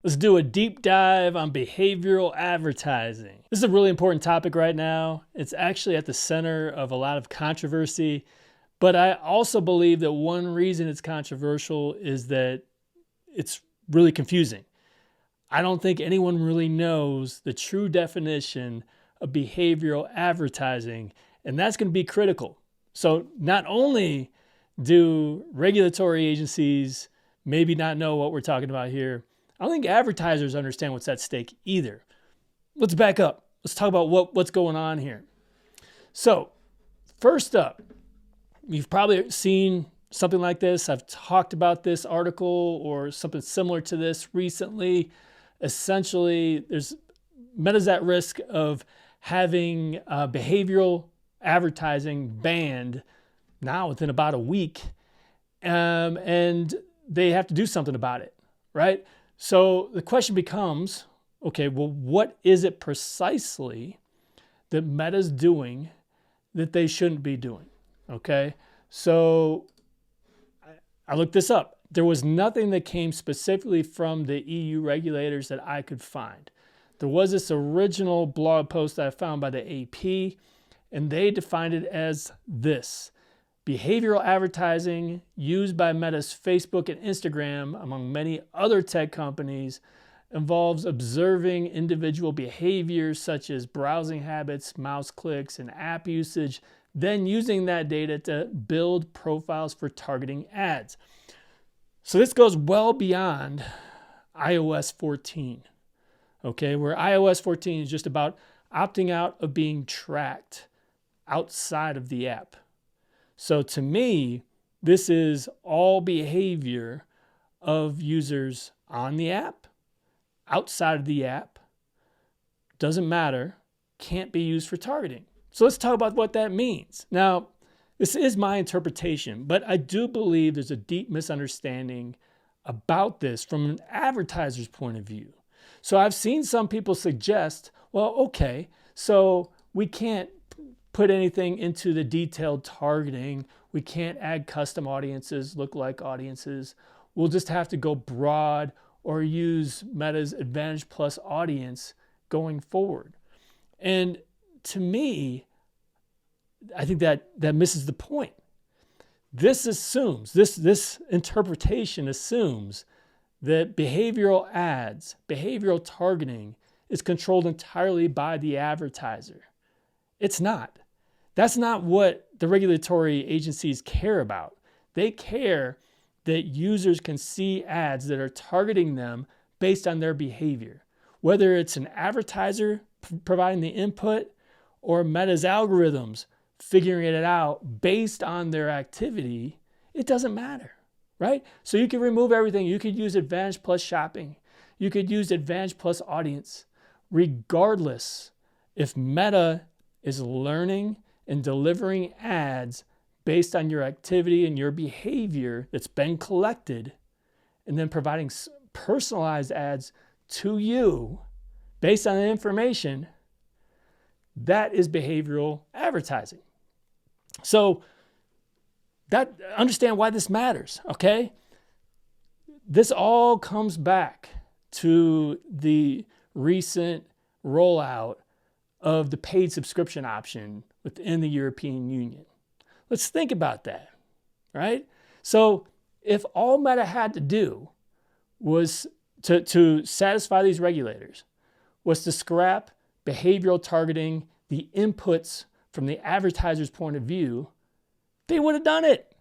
Let's do a deep dive on behavioral advertising. This is a really important topic right now. It's actually at the center of a lot of controversy, but I also believe that one reason it's controversial is that it's really confusing. I don't think anyone really knows the true definition of behavioral advertising, and that's going to be critical. So not only do regulatory agencies maybe not know what we're talking about here, I don't think advertisers understand what's at stake either. Let's back up. Let's talk about what's going on here. So first up, you've probably seen something like this. I've talked about this article or something similar to this recently. Essentially, Meta's at risk of having behavioral advertising banned now within about a week, and they have to do something about it, right? So the question becomes, okay, well, what is it precisely that Meta's doing that they shouldn't be doing? Okay, so I looked this up. There was nothing that came specifically from the EU regulators that I could find. There was this original blog post that I found by the AP, and they defined it as this: behavioral advertising used by Meta's Facebook and Instagram, among many other tech companies, involves observing individual behaviors such as browsing habits, mouse clicks, and app usage, then using that data to build profiles for targeting ads. So this goes well beyond iOS 14, okay, where iOS 14 is just about opting out of being tracked outside of the app. So to me, this is all behavior of users on the app, outside of the app, doesn't matter, can't be used for targeting. So let's talk about what that means. Now, this is my interpretation, but I do believe there's a deep misunderstanding about this from an advertiser's point of view. So I've seen some people suggest, well, okay, so we can't put anything into the detailed targeting. We can't add custom audiences, lookalike audiences. We'll just have to go broad or use Meta's Advantage Plus audience going forward. And to me, I think that misses the point. This interpretation assumes that behavioral ads, behavioral targeting is controlled entirely by the advertiser. It's not. That's not what the regulatory agencies care about. They care that users can see ads that are targeting them based on their behavior. Whether it's an advertiser providing the input or Meta's algorithms figuring it out based on their activity, it doesn't matter, right? So you can remove everything. You could use Advantage Plus shopping. You could use Advantage Plus audience. Regardless, if Meta is learning and delivering ads based on your activity and your behavior that's been collected, and then providing personalized ads to you based on the information, that is behavioral advertising. So understand why this matters, okay? This all comes back to the recent rollout of the paid subscription option within the European Union. Let's think about that, right? So if all Meta had to do was to satisfy these regulators was to scrap behavioral targeting, the inputs from the advertiser's point of view, they would have done it.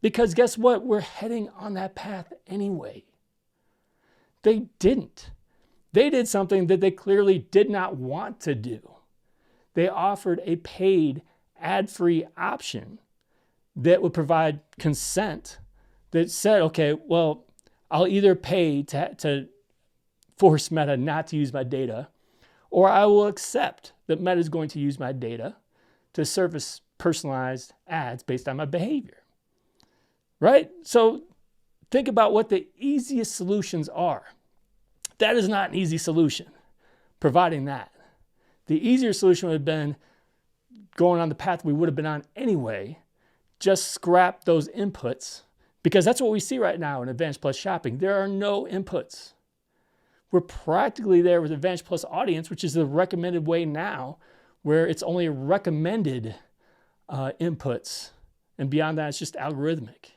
Because guess what? We're heading on that path anyway. They didn't. They did something that they clearly did not want to do. They offered a paid ad-free option that would provide consent that said, okay, well, I'll either pay to force Meta not to use my data, or I will accept that Meta is going to use my data to surface personalized ads based on my behavior, right? So think about what the easiest solutions are. That is not an easy solution, providing that. The easier solution would have been going on the path we would have been on anyway, just scrap those inputs, because that's what we see right now in Advantage Plus shopping. There are no inputs. we're practically there with Advantage Plus Audience, which is the recommended way now, where it's only recommended inputs. And beyond that, it's just algorithmic.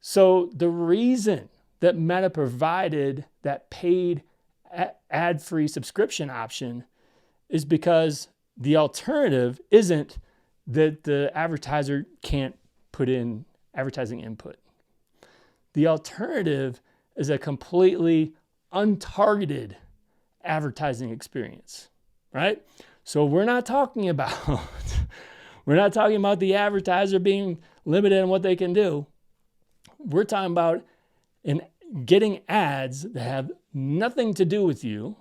So the reason that Meta provided that paid ad-free subscription option is because the alternative isn't that the advertiser can't put in advertising input. The alternative is a completely untargeted advertising experience, right? So we're not talking about the advertiser being limited in what they can do. We're talking about getting ads that have nothing to do with you,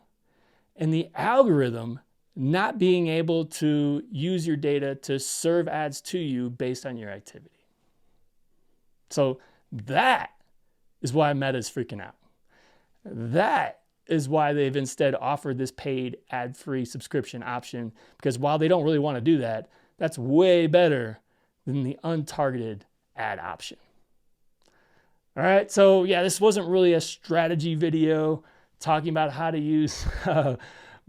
and the algorithm not being able to use your data to serve ads to you based on your activity. So that is why Meta is freaking out. That is why they've instead offered this paid ad-free subscription option, because while they don't really want to do that, that's way better than the untargeted ad option. All right, so yeah, this wasn't really a strategy video talking about how to use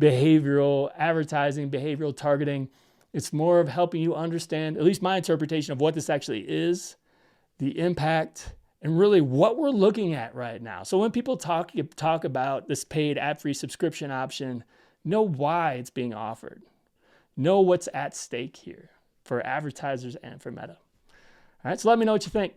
behavioral advertising, behavioral targeting. It's more of helping you understand, at least my interpretation of what this actually is, the impact, and really what we're looking at right now. So when people talk about this paid ad-free subscription option, know why it's being offered. Know what's at stake here for advertisers and for Meta. All right, so let me know what you think.